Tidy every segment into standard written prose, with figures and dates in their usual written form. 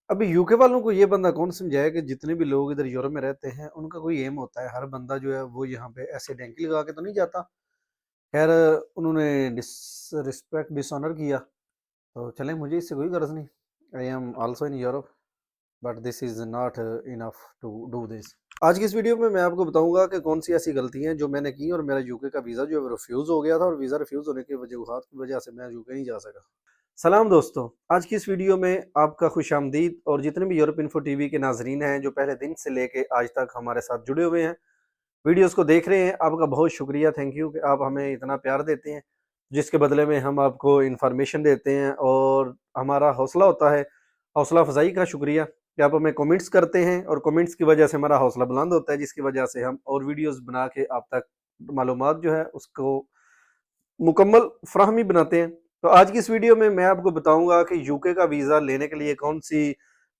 अभी यूके वालों को ये बंदा कौन समझाए कि जितने भी लोग इधर यूरोप में रहते हैं उनका कोई एम होता है। हर बंदा जो है वो यहाँ पे ऐसे डैंकी लगा के तो नहीं जाता। खैर, उन्होंने डिसरिस्पेक्ट डिसऑनर किया तो चलें, मुझे इससे कोई गर्ज नहीं। I am also in Europe, but this is not enough to do this. आज की इस वीडियो में मैं आपको बताऊंगा कि कौन सी ऐसी गलतियां हैं जो मैंने की और मेरा यूके का वीज़ा जो है रिफ्यूज़ हो गया था, और वीज़ा रिफ्यूज़ होने की वजह से मैं यूके नहीं जा सका। सलाम दोस्तों, आज की इस वीडियो में आपका खुशामदीद। और जितने भी यूरोप इन्फो टीवी के नाजरीन हैं जो पहले दिन से लेके आज तक हमारे साथ जुड़े हुए हैं, वीडियोस को देख रहे हैं, आपका बहुत शुक्रिया, थैंक यू कि आप हमें इतना प्यार देते हैं, जिसके बदले में हम आपको इन्फॉर्मेशन देते हैं और हमारा हौसला होता है। हौसला अफजाई का शुक्रिया कि आप हमें कमेंट्स करते हैं, और कमेंट्स की वजह से हमारा हौसला बुलंद होता है, जिसकी वजह से हम और वीडियोस बना के आप तक मालूमात जो है उसको मुकम्मल फ्राहमी बनाते हैं। तो आज की इस वीडियो में मैं आपको बताऊंगा कि यूके का वीज़ा लेने के लिए कौन सी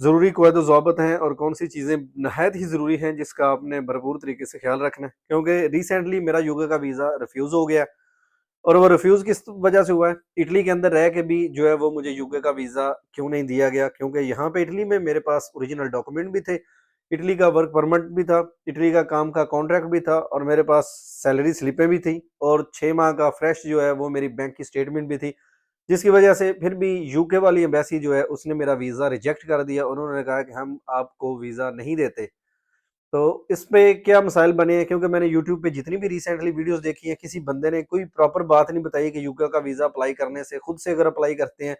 ज़रूरी कवायद ज़वाबत हैं और कौन सी चीज़ें नहायत ही ज़रूरी हैं जिसका आपने भरपूर तरीके से ख्याल रखना है, क्योंकि रिसेंटली मेरा यूके का वीज़ा रिफ्यूज़ हो गया। और वो रिफ्यूज़ किस वजह से हुआ है, इटली के अंदर रह के भी जो है वो मुझे यूके का वीज़ा क्यों नहीं दिया गया, क्योंकि यहाँ पे इटली में मेरे पास ओरिजिनल डॉक्यूमेंट भी थे, इटली का वर्क परमिट भी था, इटली का काम का कॉन्ट्रैक्ट भी था, और मेरे पास सैलरी स्लिपें भी थी, और 6 माह का फ्रेश जो है वो मेरी बैंक की स्टेटमेंट भी थी। जिसकी वजह से फिर भी यूके वाली एम्बेसी जो है उसने मेरा वीज़ा रिजेक्ट कर दिया। उन्होंने कहा कि हम आपको वीज़ा नहीं देते। तो इस पे क्या मसाइल बने हैं, क्योंकि मैंने यूट्यूब पे जितनी भी रिसेंटली वीडियोस देखी हैं, किसी बंदे ने कोई प्रॉपर बात नहीं बताई कि यूके का वीज़ा अप्लाई करने से, खुद से अगर अप्लाई करते हैं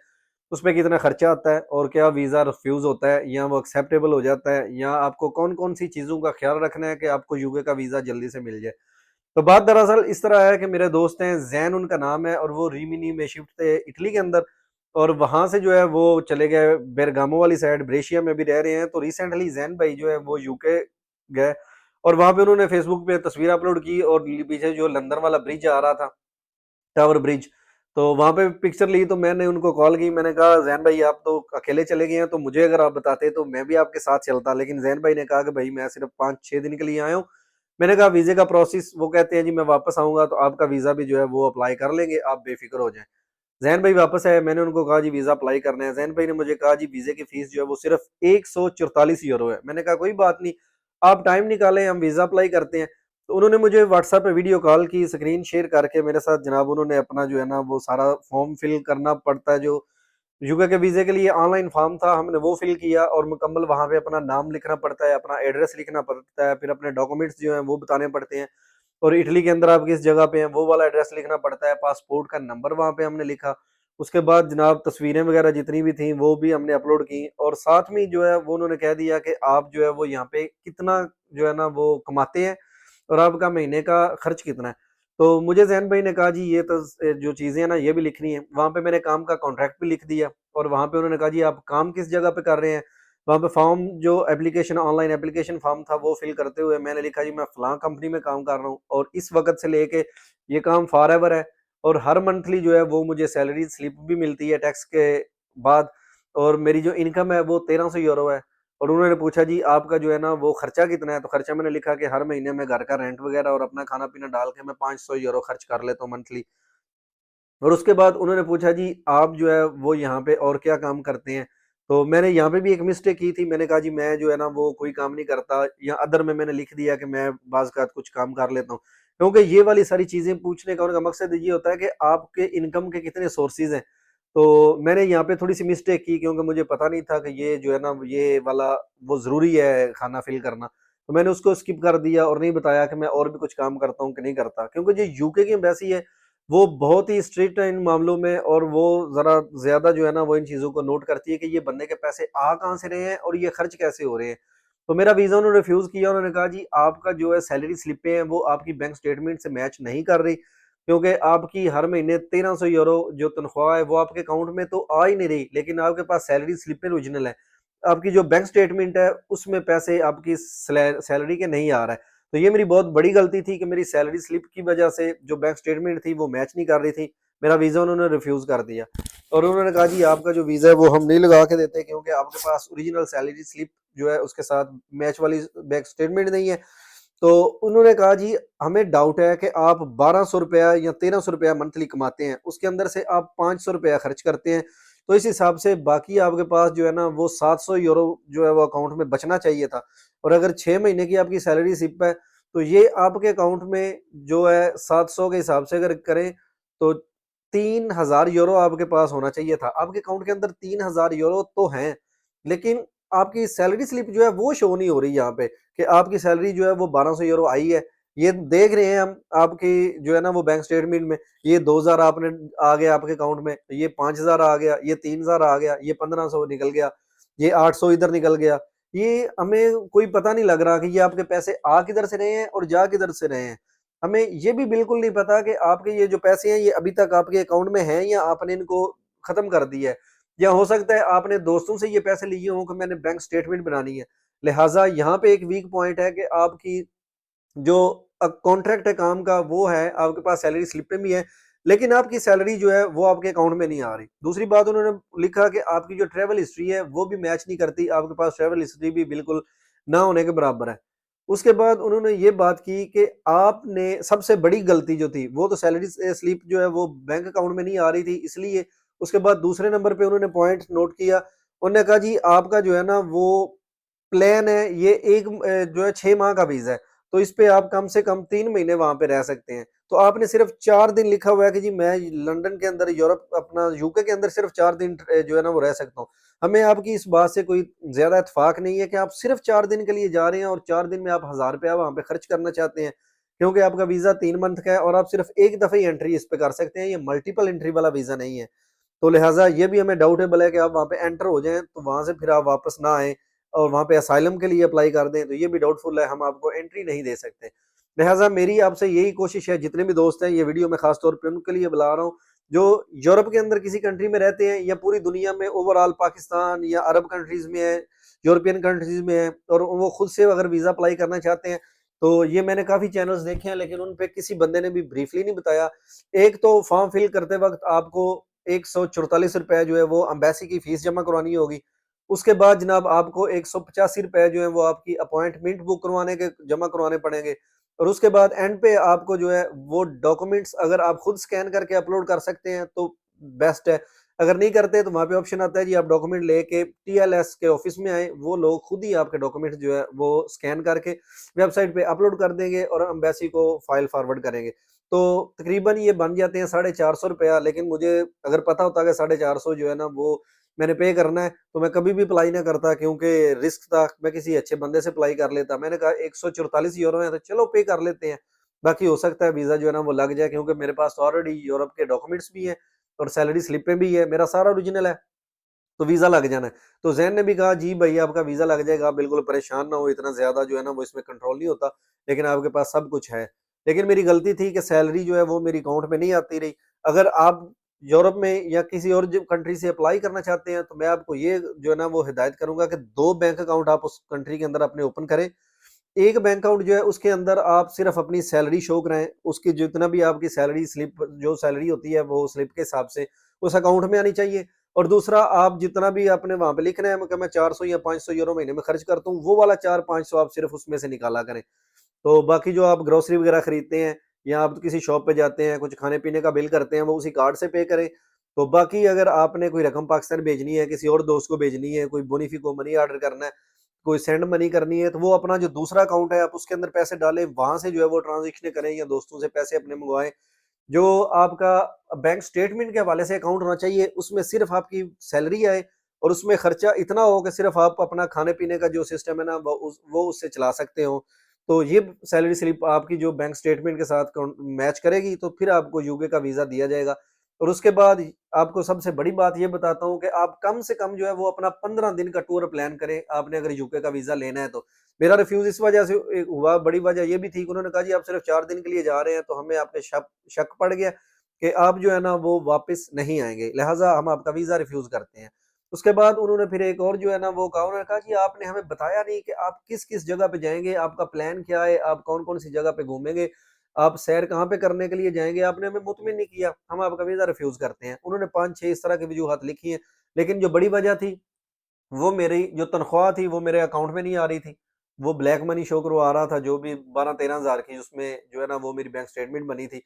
उसमें कितना खर्चा आता है, और क्या वीज़ा रिफ्यूज़ होता है या वो एक्सेप्टेबल हो जाता है, या आपको कौन कौन सी चीज़ों का ख्याल रखना है कि आपको यूके का वीज़ा जल्दी से मिल जाए। तो बात दरअसल इस तरह है कि मेरे दोस्त हैं, जैन उनका नाम है, और वो रीमिनी में शिफ्ट थे इटली के अंदर, और वहां से जो है वो चले गए बेरगामो वाली साइड, ब्रेशिया में भी रह रहे हैं। तो रिसेंटली जैन भाई जो है वो यूके गए, और वहां पे उन्होंने फेसबुक पे तस्वीर अपलोड की, और पीछे जो लंदन वाला ब्रिज आ रहा था, टावर ब्रिज, तो वहां पे पिक्चर ली। तो मैंने उनको कॉल की, मैंने कहा जैन भाई आप तो अकेले चले गए हैं, तो मुझे अगर आप बताते तो मैं भी आपके साथ चलता। लेकिन जैन भाई ने कहा कि भाई मैं सिर्फ 5-6 दिन के लिए आया हूँ। मैंने कहा वीजे का प्रोसेस, वो कहते हैं जी मैं वापस आऊंगा तो आपका वीजा भी जो है वो अप्लाई कर लेंगे, आप बेफिक्र हो जाएं। जैन भाई वापस आए, मैंने उनको कहा जी वीजा अप्लाई करना है। जैन भाई ने मुझे कहा जी वीजे की फीस जो है वो सिर्फ 144 यूरो है। मैंने कहा कोई बात नहीं, आप टाइम निकालें, हम वीजा अप्लाई करते हैं। तो उन्होंने मुझे व्हाट्सएप पे वीडियो कॉल की, स्क्रीन शेयर करके मेरे साथ जनाब उन्होंने अपना जो है ना वो सारा फॉर्म फिल करना पड़ता है, जो यूके के वीजे के लिए ऑनलाइन फॉर्म था, हमने वो फिल किया, और मुकम्मल वहां पे अपना नाम लिखना पड़ता है, अपना एड्रेस लिखना पड़ता है, फिर अपने डॉक्यूमेंट्स जो हैं वो बताने पड़ते हैं, और इटली के अंदर आप किस जगह पे हैं वो वाला एड्रेस लिखना पड़ता है, पासपोर्ट का नंबर वहां पे हमने लिखा। उसके बाद जनाब तस्वीरें वगैरह जितनी भी थी वो भी हमने अपलोड की, और साथ में जो है वो उन्होंने कह दिया कि आप जो है वो यहाँ पे कितना जो है ना वो कमाते हैं, और आपका महीने का खर्च कितना है। तो मुझे जैन भाई ने कहा जी ये तो जो चीज़ें हैं ना ये भी लिखनी है। वहाँ पे मैंने काम का कॉन्ट्रैक्ट भी लिख दिया, और वहाँ पे उन्होंने कहा जी आप काम किस जगह पे कर रहे हैं। वहाँ पे फॉर्म जो एप्लीकेशन, ऑनलाइन एप्लीकेशन फॉर्म था, वो फिल करते हुए मैंने लिखा जी मैं फलां कंपनी में काम कर रहा हूँ, और इस वक्त से लेके ये काम फॉर एवर है, और हर मंथली जो है वो मुझे सैलरी स्लिप भी मिलती है टैक्स के बाद, और मेरी जो इनकम है वो 1300 यूरो है। और उन्होंने पूछा जी आपका जो है ना वो खर्चा कितना है, तो खर्चा मैंने लिखा कि हर महीने में घर का रेंट वगैरह और अपना खाना पीना डाल के मैं 500 यूरो खर्च कर लेता हूँ मंथली। और उसके बाद उन्होंने पूछा जी आप जो है वो यहाँ पे और क्या काम करते हैं। तो मैंने यहाँ पे भी एक मिस्टेक की थी, मैंने कहा जी मैं जो है ना वो कोई काम नहीं करता, या अदर में मैंने लिख दिया कि मैं बाज़ का कुछ काम कर लेता हूँ। क्योंकि ये वाली सारी चीज़ें पूछने का उनका मकसद ये होता है कि आपके इनकम के कितने सोर्सेज हैं। तो मैंने यहाँ पे थोड़ी सी मिस्टेक की, क्योंकि मुझे पता नहीं था कि ये जो है ना ये वाला वो ज़रूरी है खाना फिल करना। तो मैंने उसको स्किप कर दिया और नहीं बताया कि मैं और भी कुछ काम करता हूँ कि नहीं करता, क्योंकि जो यूके की एम्बेसी है वो बहुत ही स्ट्रिक्ट है इन मामलों में, और वो ज़रा ज़्यादा जो है ना वो इन चीज़ों को नोट करती है कि ये बंदे के पैसे आ कहाँ से रहे हैं और ये खर्च कैसे हो रहे हैं। तो मेरा वीज़ा उन्होंने रिफ्यूज़ किया, उन्होंने कहा जी आपका जो है सैलरी स्लिपें हैं वो आपकी बैंक स्टेटमेंट से मैच नहीं कर रही, क्योंकि आपकी हर महीने 1300 यूरो जो तनख्वाह है वो आपके अकाउंट में तो आ ही नहीं रही, लेकिन आपके पास सैलरी स्लिपें ओरिजिनल है, आपकी जो बैंक स्टेटमेंट है उसमें पैसे आपकी सैलरी के नहीं आ रहा है। तो ये मेरी बहुत बड़ी गलती थी कि मेरी सैलरी स्लिप की वजह से जो बैंक स्टेटमेंट थी वो मैच नहीं कर रही थी। मेरा वीज़ा उन्होंने रिफ्यूज़ कर दिया, और उन्होंने कहा जी आपका जो वीज़ा है वो हम नहीं लगा के देते, क्योंकि आपके पास ओरिजिनल सैलरी स्लिप जो है उसके साथ मैच वाली बैंक स्टेटमेंट नहीं है। तो उन्होंने कहा जी हमें डाउट है कि आप 1200 रुपया या 1300 रुपया मंथली कमाते हैं, उसके अंदर से आप 500 रुपया खर्च करते हैं, तो इस हिसाब से बाकी आपके पास जो है ना वो 700 यूरो जो है वो अकाउंट में बचना चाहिए था। और अगर 6 महीने की आपकी सैलरी स्लिप है तो ये आपके अकाउंट में जो है 700 के हिसाब से अगर करें तो 3000 यूरो आपके पास होना चाहिए था। आपके अकाउंट के अंदर 3000 यूरो तो हैं, लेकिन आपकी सैलरी स्लिप जो है वो शो नहीं हो रही यहाँ पे कि आपकी सैलरी जो है वो 1200 यूरो आई है। ये देख रहे हैं हम आपकी जो है ना वो बैंक स्टेटमेंट में, ये 2000 आपने आ गया आपके अकाउंट में, ये 5000 आ गया, ये 3000 आ गया, ये 1500 निकल गया, ये 800 इधर निकल गया। ये हमें कोई पता नहीं लग रहा कि ये आपके पैसे आ किधर से रहे हैं और जा किधर से रहे हैं। हमें ये भी बिल्कुल नहीं पता कि आपके ये जो पैसे हैं ये अभी तक आपके अकाउंट में हैं या आपने इनको खत्म कर दिया है, या हो सकता है आपने दोस्तों से ये पैसे लिए हों कि मैंने बैंक स्टेटमेंट बनानी है। लिहाजा यहाँ पे एक वीक पॉइंट है कि आपकी जो कॉन्ट्रैक्ट है काम का वो है, आपके पास सैलरी स्लिपें भी हैं, लेकिन आपकी सैलरी जो है वो आपके अकाउंट में नहीं आ रही। दूसरी बात उन्होंने लिखा कि आपकी जो ट्रैवल हिस्ट्री है वो भी मैच नहीं करती, आपके पास ट्रैवल हिस्ट्री भी बिल्कुल ना होने के बराबर है। उसके बाद उन्होंने ये बात की कि आपने सबसे बड़ी गलती जो थी वो तो सैलरी स्लिप जो है वो बैंक अकाउंट में नहीं आ रही थी इसलिए। उसके बाद दूसरे नंबर पे उन्होंने पॉइंट नोट किया, उन्होंने कहा जी आपका जो है ना वो प्लान है ये एक जो है 6 माह का वीजा है, तो इस पे आप कम से कम 3 महीने वहां पे रह सकते हैं। तो आपने सिर्फ 4 दिन लिखा हुआ है कि जी मैं लंदन के अंदर यूरोप अपना यूके के अंदर सिर्फ 4 दिन जो है ना वो रह सकता हूँ। हमें आपकी इस बात से कोई ज्यादा इत्तेफाक नहीं है कि आप सिर्फ 4 दिन के लिए जा रहे हैं और 4 दिन में आप 1000 रुपया वहां पे खर्च करना चाहते हैं, क्योंकि आपका वीजा 3 मंथ का है और आप सिर्फ एक दफे ही एंट्री इस पे कर सकते हैं, ये मल्टीपल एंट्री वाला वीजा नहीं है। तो लिहाजा ये भी हमें डाउटेबल है कि आप वहाँ पे एंटर हो जाएं तो वहां से फिर आप वापस ना आए और वहां पे असाइलम के लिए अप्लाई कर दें, तो ये भी डाउटफुल है, हम आपको एंट्री नहीं दे सकते। लिहाजा मेरी आपसे यही कोशिश है, जितने भी दोस्त हैं ये वीडियो में खास तौर पे उनके लिए बुला रहा हूँ जो यूरोप के अंदर किसी कंट्री में रहते हैं या पूरी दुनिया में ओवरऑल पाकिस्तान या अरब कंट्रीज में है, यूरोपियन कंट्रीज में है, और वो खुद से अगर वीजा अप्लाई करना चाहते हैं तो ये मैंने काफी चैनल्स देखे हैं लेकिन उन पे किसी बंदे ने भी ब्रीफली नहीं बताया। एक तो फॉर्म फिल करते वक्त आपको 144 रुपए जो है वो अम्बेसी की फीस जमा करवानी होगी। उसके बाद जनाब आपको 185 रुपए जो है वो आपकी अपॉइंटमेंट बुक करवाने के जमा करवाने पड़ेंगे। और उसके बाद एंड पे आपको जो है वो डॉक्यूमेंट्स अगर आप खुद स्कैन करके अपलोड कर सकते हैं तो बेस्ट है, अगर नहीं करते तो वहाँ पे ऑप्शन आता है जी आप डॉक्यूमेंट लेके टीएलएस के ऑफिस में आए, वो लोग खुद ही आपके डॉक्यूमेंट जो है वो स्कैन करके वेबसाइट पे अपलोड कर देंगे और एम्बेसी को फाइल फॉरवर्ड करेंगे। तो तकरीबन ये बन जाते हैं 450 रुपया, लेकिन मुझे अगर पता होता कि 450 जो है ना वो मैंने पे करना है तो मैं कभी भी अप्लाई ना करता, क्योंकि रिस्क था, मैं किसी अच्छे बंदे से अप्लाई कर लेता। मैंने कहा 144 यूरो है तो चलो पे कर लेते हैं, बाकी हो सकता है वीजा जो है ना वो लग जाए, क्योंकि मेरे पास ऑलरेडी यूरोप के डॉक्यूमेंट्स भी हैं और सैलरी स्लिपें भी है, मेरा सारा ओरिजिनल है, तो वीजा लग जाना है। तो जैन ने भी कहा जी भाई आपका वीजा लग जाएगा, आप बिल्कुल परेशान ना हो, इतना ज्यादा जो है ना वो इसमें कंट्रोल नहीं होता, लेकिन आपके पास सब कुछ है। लेकिन मेरी गलती थी कि सैलरी जो है वो मेरी अकाउंट में नहीं आती रही। अगर आप यूरोप में या किसी और कंट्री से अप्लाई करना चाहते हैं तो मैं आपको ये जो है ना वो हिदायत करूंगा कि 2 बैंक अकाउंट आप उस कंट्री के अंदर अपने ओपन करें। एक बैंक अकाउंट जो है उसके अंदर आप सिर्फ अपनी सैलरी शो कराएं, उसकी जितना भी आपकी सैलरी स्लिप जो सैलरी होती है वो स्लिप के हिसाब से उस अकाउंट में आनी चाहिए। और दूसरा आप जितना भी आपने वहां पे लिखना है कि मैं 400 या 500 यूरो महीने में खर्च करता हूँ, वो वाला 400-500 आप सिर्फ उसमें से निकाला करें। तो बाकी जो आप ग्रोसरी वगैरह खरीदते हैं या आप किसी शॉप पे जाते हैं कुछ खाने पीने का बिल करते हैं वो उसी कार्ड से पे करें। तो बाकी अगर आपने कोई रकम पाकिस्तान भेजनी है, किसी और दोस्त को भेजनी है, कोई बोनीफी को मनी ऑर्डर करना है, कोई सेंड मनी करनी है, तो वो अपना जो दूसरा अकाउंट है आप उसके अंदर पैसे डालें, वहां से जो है वो ट्रांजेक्शन करें या दोस्तों से पैसे अपने मंगवाएं। जो आपका बैंक स्टेटमेंट के हवाले से अकाउंट होना चाहिए उसमें सिर्फ आपकी सैलरी आए और उसमें खर्चा इतना हो कि सिर्फ आप अपना खाने पीने का जो सिस्टम है ना वो उससे चला सकते हो। तो ये सैलरी स्लिप आपकी जो बैंक स्टेटमेंट के साथ मैच करेगी तो फिर आपको यूके का वीजा दिया जाएगा। और उसके बाद आपको सबसे बड़ी बात ये बताता हूँ कि आप कम से कम जो है वो अपना 15 दिन का टूर प्लान करें, आपने अगर यूके का वीजा लेना है तो। मेरा रिफ्यूज इस वजह से हुआ, बड़ी वजह ये भी थी कि उन्होंने कहा जी आप सिर्फ 4 दिन के लिए जा रहे हैं, तो हमें आप पे शक शक पड़ गया कि आप जो है ना वो वापस नहीं आएंगे, लिहाजा हम आपका वीजा रिफ्यूज करते हैं। उसके बाद उन्होंने फिर एक और जो है ना वो कहा, उन्होंने कहा कि आपने हमें बताया नहीं कि आप किस किस जगह पे जाएंगे, आपका प्लान क्या है, आप कौन कौन सी जगह पे घूमेंगे, आप सैर कहाँ पे करने के लिए जाएंगे, आपने हमें मुतमिन नहीं किया, हम आपका वीजा रिफ्यूज करते हैं। उन्होंने 5-6 इस तरह की वजूहत लिखी है, लेकिन जो बड़ी वजह थी वो मेरी जो तनख्वाह थी वो मेरे अकाउंट में नहीं आ रही थी। वो ब्लैक मनी शो करवा रहा था जो भी 12-13 हज़ार की, उसमें जो है ना वो मेरी बैंक स्टेटमेंट बनी थी।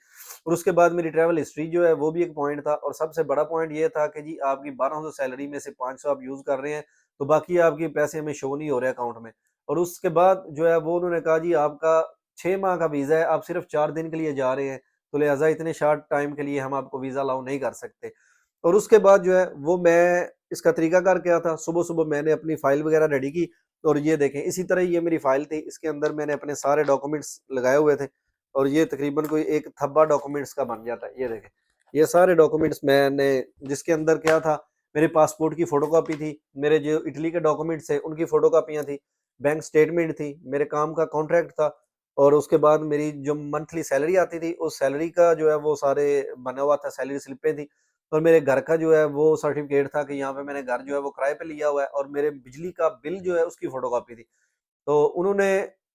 और उसके बाद मेरी ट्रैवल हिस्ट्री जो है वो भी एक पॉइंट था, और सबसे बड़ा पॉइंट ये था कि जी आपकी 1200 सैलरी में से 500 आप यूज़ कर रहे हैं, तो बाकी आपके पैसे हमें शो नहीं हो रहे अकाउंट में। और उसके बाद जो है वो उन्होंने कहा जी आपका 6 माह का वीज़ा है, आप सिर्फ़ 4 दिन के लिए जा रहे हैं, तो लिहाज़ा इतने शॉर्ट टाइम के लिए हम आपको वीज़ा अलाउ नहीं कर सकते। और उसके बाद जो है वो मैं इसका तरीकाकार क्या था, सुबह-सुबह मैंने अपनी फ़ाइल वग़ैरह रेडी की, और ये देखें इसी तरह ये मेरी फ़ाइल थी, इसके अंदर मैंने अपने सारे डॉक्यूमेंट्स लगाए हुए थे, और ये तकरीबन कोई एक थब्बा डॉक्यूमेंट्स का बन जाता है। ये देखें, ये सारे डॉक्यूमेंट्स मैंने, जिसके अंदर क्या था, मेरे पासपोर्ट की फ़ोटोकॉपी थी, मेरे जो इटली के डॉक्यूमेंट्स थे उनकी फ़ोटोकॉपियाँ थी, बैंक स्टेटमेंट थी, मेरे काम का कॉन्ट्रैक्ट था, और उसके बाद मेरी जो मंथली सैलरी आती थी, उस सैलरी का जो है वो सारे बना हुआ था, सैलरी स्लिपें थी, और मेरे घर का जो है वो सर्टिफिकेट था कि यहाँ पे मैंने घर जो है वो किराए पे लिया हुआ है, और मेरे बिजली का बिल जो है उसकी फोटोकॉपी थी। तो उन्होंने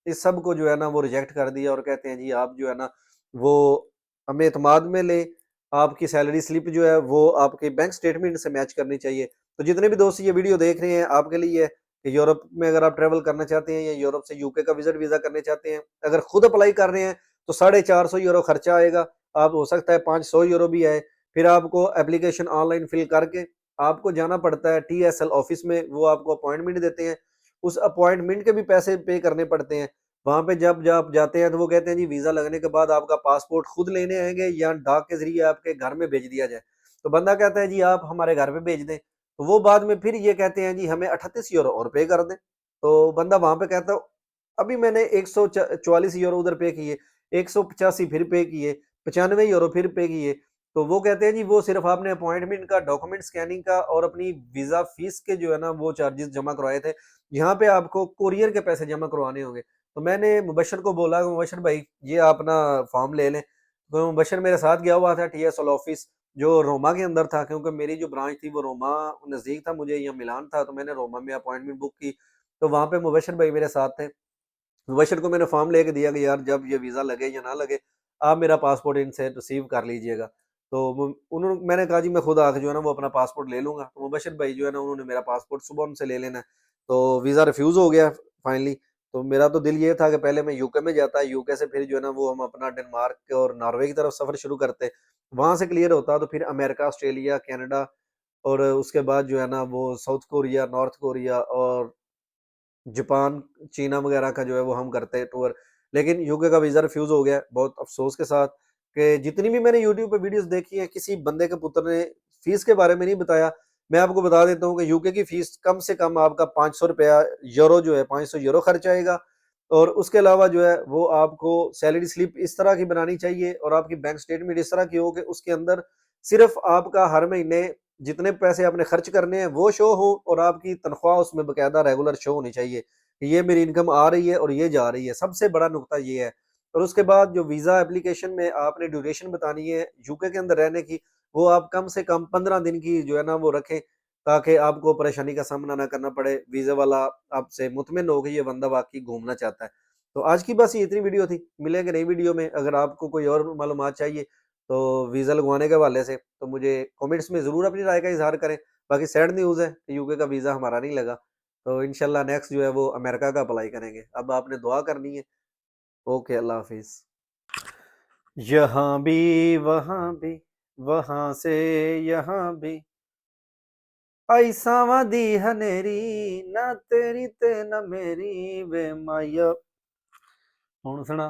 इस सब को जो है ना वो रिजेक्ट कर दिया, और कहते हैं जी आप जो है ना वो हमें एतमाद में लें, आपकी सैलरी स्लिप जो है वो आपके बैंक स्टेटमेंट से मैच करनी चाहिए। तो जितने भी दोस्त ये वीडियो देख रहे हैं, आपके लिए है कि यूरोप में अगर आप ट्रैवल करना चाहते हैं या यूरोप से यूके का विजिट वीज़ा करने चाहते हैं, अगर खुद अप्लाई कर रहे हैं तो 450 यूरो खर्चा आएगा। आप हो सकता है 500 यूरो भी आए। फिर आपको एप्लीकेशन ऑनलाइन फिल करके आपको जाना पड़ता है टीएसएल ऑफिस में, वो आपको अपॉइंटमेंट देते हैं। उस अपॉइंटमेंट के भी पैसे पे करने पड़ते हैं। वहाँ पे जब आप जाते हैं तो वो कहते हैं जी वीज़ा लगने के बाद आपका पासपोर्ट खुद लेने आएँगे या डाक के ज़रिए आपके घर में भेज दिया जाए। तो बंदा कहता है जी आप हमारे घर पे भेज दें। तो वो बाद में फिर ये कहते हैं जी हमें 38 यूरो और पे कर दें। तो बंदा वहाँ पे कहता है अभी मैंने 144 यूरो उधर पे किए, 185 फिर पे किए, 95 यूरो फिर पे किए। तो वो कहते हैं जी वो सिर्फ़ आपने अपॉइंटमेंट का, डॉक्यूमेंट स्कैनिंग का और अपनी वीज़ा फीस के जो है ना वो चार्जेज़ जमा करवाए थे। यहाँ पे आपको कोरियर के पैसे जमा करवाने होंगे। तो मैंने मुबश्शिर को बोला, मुबश्शिर भाई ये आप ना फॉर्म ले लें। तो मुबश्शिर मेरे साथ गया हुआ था टीएसएल ऑफिस, जो रोमा के अंदर था, क्योंकि मेरी जो ब्रांच थी वो रोमा नज़दीक था मुझे, या मिलान था, तो मैंने रोमा में अपॉइंटमेंट बुक की। तो वहाँ पे मुबश्शिर भाई मेरे साथ थे। मुबश्शिर को मैंने फॉर्म लेके दिया कि यार जब ये वीज़ा लगे या ना लगे, आप मेरा पासपोर्ट इनसे रिसीव कर लीजिएगा। तो वो उन्होंने मैंने कहा जी मैं खुद आके जो है ना वो अपना पासपोर्ट ले लूँगा। तो मुबश्शिर भाई जो है ना उन्होंने मेरा पासपोर्ट सुबह उनसे ले लेना है। तो वीज़ा रिफ्यूज़ हो गया फाइनली। तो मेरा तो दिल ये था कि पहले मैं यूके में जाता, यूके से फिर जो है ना वो हम अपना डेनमार्क और नॉर्वे की तरफ सफ़र शुरू करते। वहाँ से क्लियर होता तो फिर अमेरिका, ऑस्ट्रेलिया, कनाडा, और उसके बाद जो है ना वो साउथ कोरिया, नॉर्थ कोरिया और जापान, चीना वगैरह का जो है वो हम करते हैं टूर। लेकिन यूके का वीज़ा रिफ्यूज़ हो गया, बहुत अफ़सोस के साथ, कि जितनी भी मैंने यूट्यूब पे वीडियोज़ देखी हैं, किसी बंदे के पुत्र ने फ़ीस के बारे में नहीं बताया। मैं आपको बता देता हूँ कि यूके की फ़ीस कम से कम आपका ₹500 यूरो जो है 500 यूरो खर्च आएगा, और उसके अलावा जो है वो आपको सैलरी स्लिप इस तरह की बनानी चाहिए, और आपकी बैंक स्टेटमेंट इस तरह की हो कि उसके अंदर सिर्फ़ आपका हर महीने जितने पैसे आपने खर्च करने हैं वो शो हो, और आपकी तनख्वाह उसमें बकायदा रेगुलर शो होनी चाहिए कि ये मेरी इनकम आ रही है और ये जा रही है। सबसे बड़ा नुकता ये है। और उसके बाद जो वीज़ा एप्लीकेशन में आपने ड्यूरेशन बतानी है यूके के अंदर रहने की, वो आप कम से कम 15 दिन की जो है ना वो रखें, ताकि आपको परेशानी का सामना ना करना पड़े। वीज़ा वाला आपसे मुतमिन हो कि ये बंदा वाक़ई घूमना चाहता है। तो आज की बस ये इतनी वीडियो थी। मिलेंगे नई वीडियो में। अगर आपको कोई और मालूमात चाहिए तो वीज़ा लगवाने के हवाले से, तो मुझे कमेंट्स में ज़रूर अपनी राय का इज़हार करें। बाकी सैड न्यूज़ है कि यूके का वीज़ा हमारा नहीं लगा, तो इंशाल्लाह नेक्स्ट जो है वो अमेरिका का अप्लाई करेंगे। अब आपने दुआ करनी है। ओके, अल्लाह हाफ़िज़। यहाँ भी, वहाँ से यहाँ भी, ऐसावां दी हनेरी, ना तेरी ते ना मेरी वे माया। हुण सुना।